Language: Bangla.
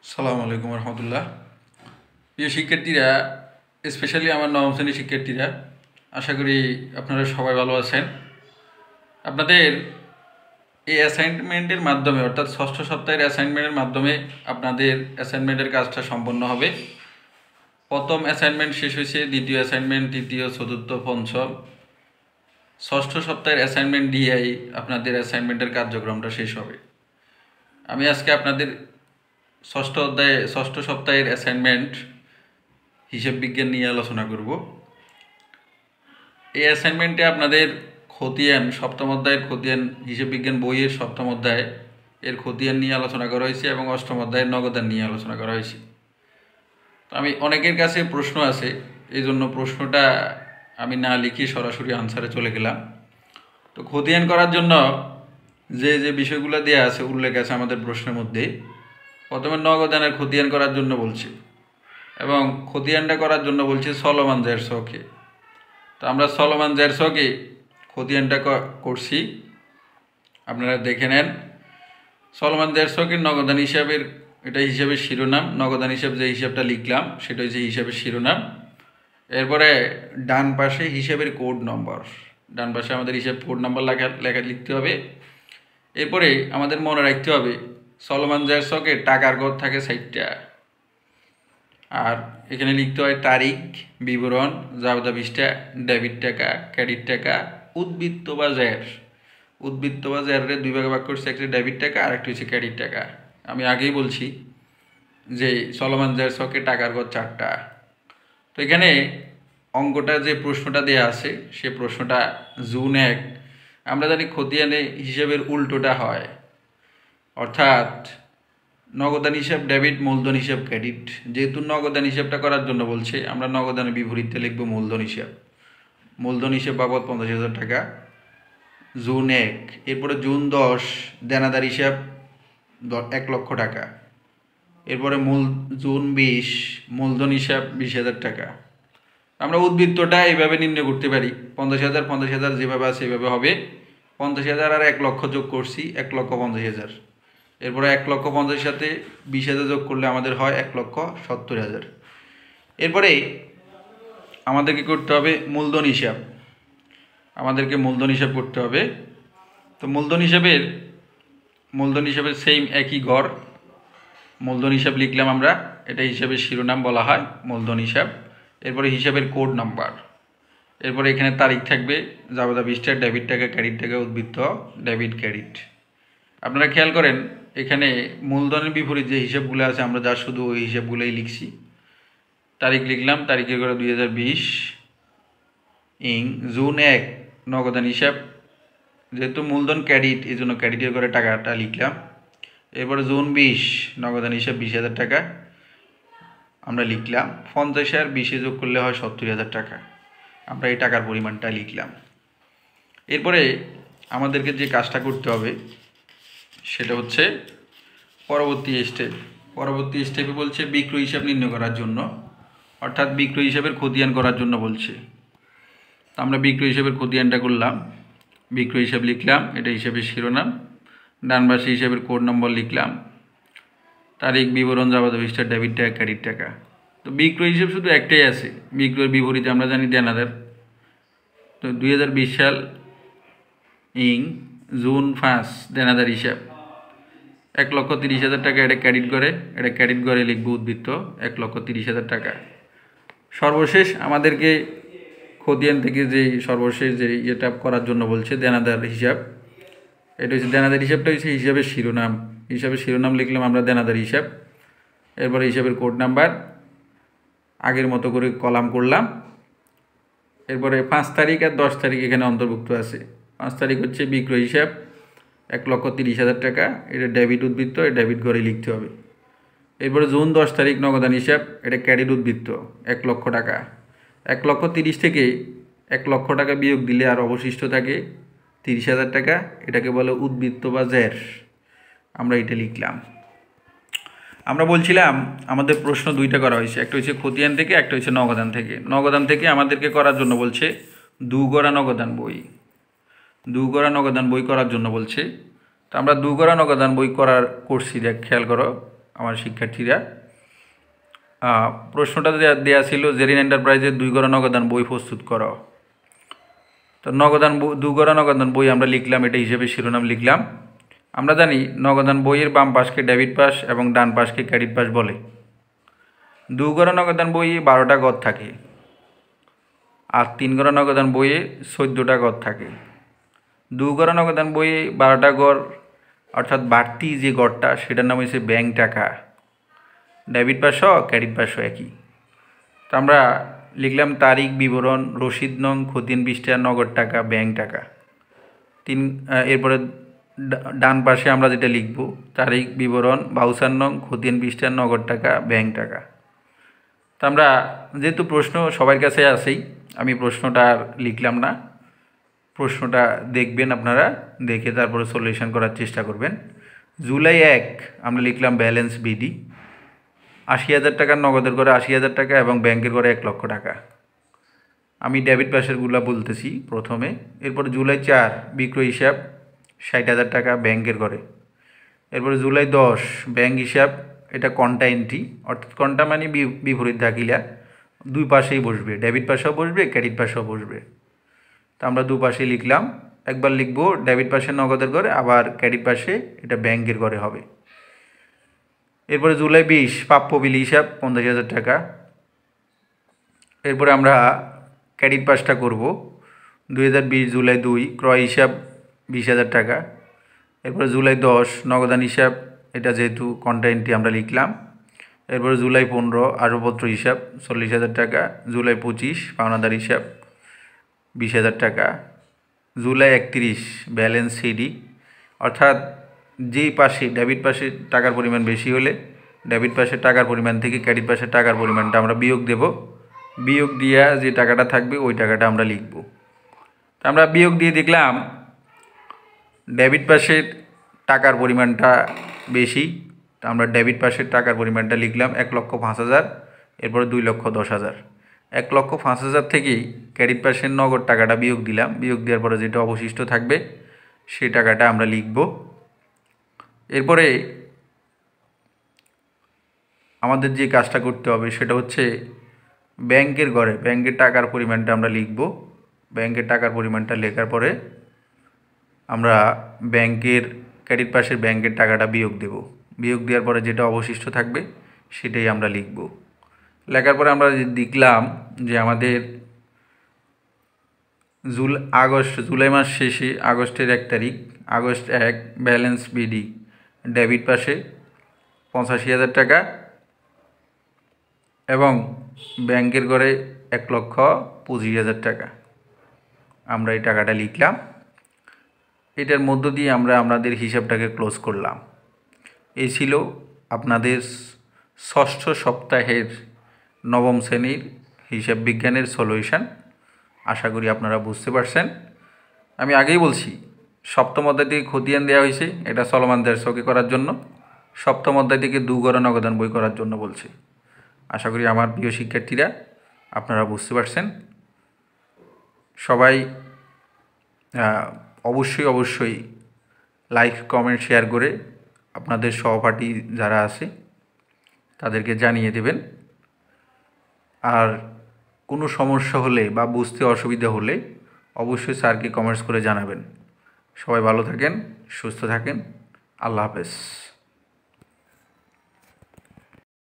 সালামু আলাইকুম রহমতুল্লাহ। প্রিয় শিক্ষার্থীরা, স্পেশালি আমার নবম শ্রেণীর শিক্ষার্থীরা, আশা করি আপনারা সবাই ভালো আছেন। আপনাদের এই অ্যাসাইনমেন্টের মাধ্যমে, অর্থাৎ ষষ্ঠ সপ্তাহের অ্যাসাইনমেন্টের মাধ্যমে আপনাদের অ্যাসাইনমেন্টের কাজটা সম্পন্ন হবে। প্রথম অ্যাসাইনমেন্ট শেষ হয়েছে, দ্বিতীয় অ্যাসাইনমেন্ট, তৃতীয়, চতুর্থ, পঞ্চম, ষষ্ঠ সপ্তাহের অ্যাসাইনমেন্ট দিয়েই আপনাদের অ্যাসাইনমেন্টের কার্যক্রমটা শেষ হবে। আমি আজকে আপনাদের ষষ্ঠ সপ্তাহের অ্যাসাইনমেন্ট হিসাব বিজ্ঞান নিয়ে আলোচনা করব। এই অ্যাসাইনমেন্টে আপনাদের খতিয়ান, সপ্তম অধ্যায়ের খতিয়ান, হিসাব বিজ্ঞান বইয়ের সপ্তম অধ্যায় এর খতিয়ান নিয়ে আলোচনা করা হয়েছে এবং অষ্টম অধ্যায়ের নগদান নিয়ে আলোচনা করা হয়েছে। তো আমি অনেকের কাছে প্রশ্ন আছে, এই জন্য প্রশ্নটা আমি না লিখে সরাসরি আনসারে চলে গেলাম। তো খতিয়ান করার জন্য যে যে বিষয়গুলো দেওয়া আছে, উল্লেখ আছে আমাদের প্রশ্নের মধ্যে। প্রথমে নগদানের খতিয়ান করার জন্য বলছে এবং খতিয়ানটা করার জন্য বলছে চলমান জের ছকে। তো আমরা চলমান জের ছকে খতিয়ানটা করছি, আপনারা দেখে নেন। চলমান জের ছকের নগদান হিসাবের, এটা হিসাবের শিরোনাম। নগদান হিসাব যে হিসাবটা লিখলাম সেটা হচ্ছে হিসাবের শিরোনাম। এরপরে ডান পাশে হিসাবের কোড নম্বর, ডান পাশে আমাদের হিসাব কোড নম্বর লেখা লিখতে হবে। এরপরে আমাদের মনে রাখতে হবে চলমান জের ছকে টাকার গড় থাকে 60টা, আর এখানে লিখতে হয় তারিখ, বিবরণ, জাবেদা পৃষ্ঠা, ডেবিট টাকা, ক্রেডিট টাকা, উদ্বৃত্ত বা জের। উদ্বৃত্ত বা জেরের দুই ভাগে ভাগ করছে, একটা ডেবিট টাকা আর একটা হচ্ছে ক্রেডিট টাকা। আমি আগেই বলছি যে চলমান জের ছকে টাকার গড় 4টা। তো এখানে অঙ্কটা যে প্রশ্নটা দেওয়া আছে সে প্রশ্নটা জুন 1। আমরা জানি খতিয়ানে হিসাবের উল্টোটা হয়, অর্থাৎ নগদান হিসাব ডেবিট, মূলধন হিসাব ক্রেডিট। যেহেতু নগদান হিসাবটা করার জন্য বলছে, আমরা নগদানের বিপরীতে লিখব মূলধন হিসাব। মূলধন হিসাব বাবদ 50,000 টাকা, জুন 1। এরপরে জুন 10 দেনাদার হিসাব 1 লক্ষ টাকা। এরপরে জুন 20 মূলধন হিসাব 20,000 টাকা। আমরা উদ্বৃত্তটা এইভাবে নির্ণয় করতে পারি, 50,000 50,000 যেভাবে আছে এভাবে হবে। 50,000 আর 1 লক্ষ যোগ করছি, 1,50,000। এরপরে 1,50,000 সাথে 20,000 যোগ করলে আমাদের হয় 1,70,000। এরপরে আমাদেরকে করতে হবে মূলধন হিসাব, আমাদেরকে মূলধন হিসাব করতে হবে। তো মূলধন হিসাবের সেম একই ঘর, মূলধন হিসাব লিখলাম আমরা, এটা হিসাবের শিরোনাম বলা হয় মূলধন হিসাব। এরপরে হিসাবের কোড নাম্বার, এরপরে এখানে তারিখ থাকবে, জাবেদা পৃষ্ঠা, ডেবিট টাকা, ক্রেডিট টাকা, উদ্বৃত্ত, ডেবিট ক্রেডিট। আপনারা খেয়াল করেন এখানে মূলধনের বিপরীত যে হিসাবগুলো আছে আমরা যা শুধু ওই হিসাবগুলোই লিখছি। তারিখ লিখলাম, তারিখের করে 2020 ইং জুন 1 নগদান হিসাব, যেহেতু মূলধন ক্রেডিট এই জন্য ক্রেডিটের করে টাকাটা লিখলাম। এরপরে জুন 20 নগদান হিসাব 20,000 টাকা আমরা লিখলাম। 50 আর 20 যোগ করলে হয় 70,000 টাকা, আমরা এই টাকার পরিমাণটা লিখলাম। এরপরে আমাদেরকে যে কাজটা করতে হবে সেটা হচ্ছে পরবর্তী স্টেপে বলছে বিক্রয় হিসাব নির্ণয় করার জন্য, অর্থাৎ বিক্রয় হিসাবের খতিয়ান করার জন্য বলছে। তো আমরা বিক্রয় হিসাবের খতিয়ানটা করলাম, বিক্রয় হিসাব লিখলাম, এটা হিসাবের শিরোনাম। ডান পাশে হিসাবের কোড নম্বর লিখলাম, তারিখ, বিবরণ, জাবেদা পৃষ্ঠা, ডেবিট টাকা, ক্রেডিট টাকা। তো বিক্রয় হিসাব শুধু একটাই আছে, বিক্রয়ের বিপরীতে আমরা জানি দেনাদার। তো 2020 সাল ইং জুন 5 দেনাদার হিসাব 1,30,000 টাকা, এটা ক্রেডিট করে লিখব উদ্বৃত্ত 1,30,000 টাকা। সর্বশেষ আমাদেরকে খতিয়ান থেকে সর্বশেষ যে এটা করার জন্য বলছে দেনাদার হিসাব, এটা হচ্ছে দেনাদার হিসাবটা হচ্ছে হিসাবের শিরোনাম লিখলাম আমরা দেনাদার হিসাব। এরপরে হিসাবের কোড নাম্বার আগের মতো করে কলাম করলাম। এরপরে 5 তারিখ আর 10 তারিখ এখানে অন্তর্ভুক্ত আছে। 5 তারিখ হচ্ছে বিক্রয় হিসাব 1,30,000 টাকা, এটা ডেবিট উদ্বৃত্ত, এটা ডেবিট ঘরে লিখতে হবে। এরপরে জুন 10 তারিখ নগদান হিসাব, এটা ক্রেডিট উদ্বৃত্ত 1 লক্ষ টাকা। 1,30,000 থেকে 1 লক্ষ টাকা বিয়োগ দিলে আর অবশিষ্ট থাকে 30,000 টাকা, এটাকে বলে উদ্বৃত্ত বা জের, আমরা এটা লিখলাম। আমরা বলছিলাম আমাদের প্রশ্ন দুইটা করা হয়েছে, একটা হচ্ছে খতিয়ান থেকে, একটা হচ্ছে নগদান থেকে। নগদান থেকে আমাদেরকে করার জন্য বলছে দুগড়া নগদান বই করার জন্য বলছে। তো আমরা দুগড়া নগদান বই করছি, দেখ খেয়াল করো। আমার শিক্ষার্থীরা, প্রশ্নটা দেওয়া ছিল জেরিন এন্টারপ্রাইজের 2 গড়া নগদান বই প্রস্তুত করো। তো 2 গড়া নগদান বই আমরা লিখলাম, এটা হিসেবে শিরোনাম লিখলাম। আমরা জানি নগদান বইয়ের বাম পাশকে ডেবিট পাশ এবং ডান পাশকে ক্রেডিট পাশ বলে। 2 গড়া নগদান বইয়ে 12টা গড় থাকে, আর 3 গড়া নগদান বইয়ে 14টা গড় থাকে। 2 গড়া নগদান বইয়ে 12টা গড় অর্থাৎ বাড়তি যে গড়টা সেটার নাম হচ্ছে ব্যাংক টাকা। ডেবিট পাশও ক্রেডিট পাশও একই। তো আমরা লিখলাম তারিখ, বিবরণ, রসিদ নং, খতিয়ান পৃষ্ঠা, নগদ টাকা, ব্যাংক টাকা। এরপরে ডান পাশে আমরা যেটা লিখব তারিখ, বিবরণ, ভাউচার নং, খতিয়ান পৃষ্ঠা, নগদ টাকা, ব্যাংক টাকা। তো আমরা যেহেতু প্রশ্ন সবার কাছে আছেই, আমি প্রশ্নটা আর লিখলাম না। প্রশ্নটা দেখবেন আপনারা, দেখে তারপরে সলিউশন করার চেষ্টা করবেন। জুলাই 1 আমরা লিখলাম ব্যালেন্স বিডি 80,000 টাকার নগদের করে 80,000 টাকা এবং ব্যাংকের করে 1 লক্ষ টাকা। আমি ডেবিট পাশেরগুলো বলতেছি প্রথমে। এরপরে জুলাই 4 বিক্রয় হিসাব 60,000 টাকা ব্যাংকের করে। এরপরে জুলাই 10 ব্যাংক হিসাব, এটা কন্টা এন্ট্রি, অর্থাৎ কন্টা মানে বিপরীত দাখিলা, দুই পাশেই বসবে, ডেবিট পাশেও বসবে, ক্রেডিট পাশেও বসবে। তো আমরা দুপাশে লিখলাম, একবার লিখব ডেবিট পাশে নগদের করে, আবার ক্রেডিট পাশে এটা ব্যাংকের করে হবে। এরপরে জুলাই 20 প্রাপ্য বিল হিসাব 50,000 টাকা। এরপরে আমরা ক্রেডিট পাশটা করব 2020 জুলাই 2 ক্রয় হিসাব 20,000 টাকা। এরপরে জুলাই 10 নগদান হিসাব, এটা যেহেতু কন্টা এন্ট্রি আমরা লিখলাম। এরপরে জুলাই 15 আসবাবপত্র হিসাব 40,000 টাকা। জুলাই 25 পাওনাদার হিসাব 20,000 টাকা। জুলাই 31 ব্যালেন্স সিডি, অর্থাৎ যেই পাশে ডেবিট পাশে টাকার পরিমাণ বেশি হলে ডেবিট পাশের টাকার পরিমাণ থেকে ক্রেডিট পাশের টাকার পরিমাণটা আমরা বিয়োগ দেব। বিয়োগ দিয়া যে টাকাটা থাকবে ওই টাকাটা আমরা লিখব। তা আমরা বিয়োগ দিয়ে দেখলাম ডেবিট পাশের টাকার পরিমাণটা বেশি, তা আমরা ডেবিট পাশের টাকার পরিমাণটা লিখলাম 1,05,000। এরপরে 2,10,000। 1,05,000 থেকেই ক্রেডিট পাশের নগদ টাকাটা বিয়োগ দিলাম। বিয়োগ দেওয়ার পরে যেটা অবশিষ্ট থাকবে সেই টাকাটা আমরা লিখব। এরপরে আমাদের যে কাজটা করতে হবে সেটা হচ্ছে ব্যাংকের ঘরে ব্যাংকের টাকার পরিমাণটা আমরা লিখব। ব্যাংকের টাকার পরিমাণটা লেখার পরে আমরা ব্যাংকের ক্রেডিট পাশের ব্যাংকের টাকাটা বিয়োগ দেব। বিয়োগ দেওয়ার পরে যেটা অবশিষ্ট থাকবে সেটাই আমরা লিখব। লেখার পরে আমরা দেখলাম যে আমাদের জুলাই মাস শেষে আগস্টের 1 তারিখ, আগস্ট 1 ব্যালেন্স বিডি ডেবিট পাশে 85,000 টাকা এবং ব্যাংকের ঘরে 1,25,000 টাকা। আমরা এই টাকাটা লিখলাম। এটার মধ্য দিয়ে আমরা আমাদের হিসাবটাকে ক্লোজ করলাম। এই ছিল আপনাদের ষষ্ঠ সপ্তাহের নবম শ্রেণীর হিসাব বিজ্ঞানের সলিউশন। আশা করি আপনারা বুঝতে পারছেন। আমি আগেই বলছি সপ্তম অধ্যায় থেকে খতিয়ান দেওয়া হয়েছে, এটা চলমান দেড়শোকে করার জন্য। সপ্তম অধ্যায় থেকে 2 গড়া নগদান বই করার জন্য বলছে। আশা করি আমার প্রিয় শিক্ষার্থীরা আপনারা বুঝতে পারছেন। সবাই অবশ্যই লাইক, কমেন্ট, শেয়ার করে আপনাদের সহপাঠী যারা আছে তাদেরকে জানিয়ে দেবেন। আর কোনো সমস্যা হলে বা বুঝতে অসুবিধা হলে অবশ্যই স্যারকে কমেন্টস করে জানাবেন। সবাই ভালো থাকেন, সুস্থ থাকেন। আল্লাহ হাফেজ।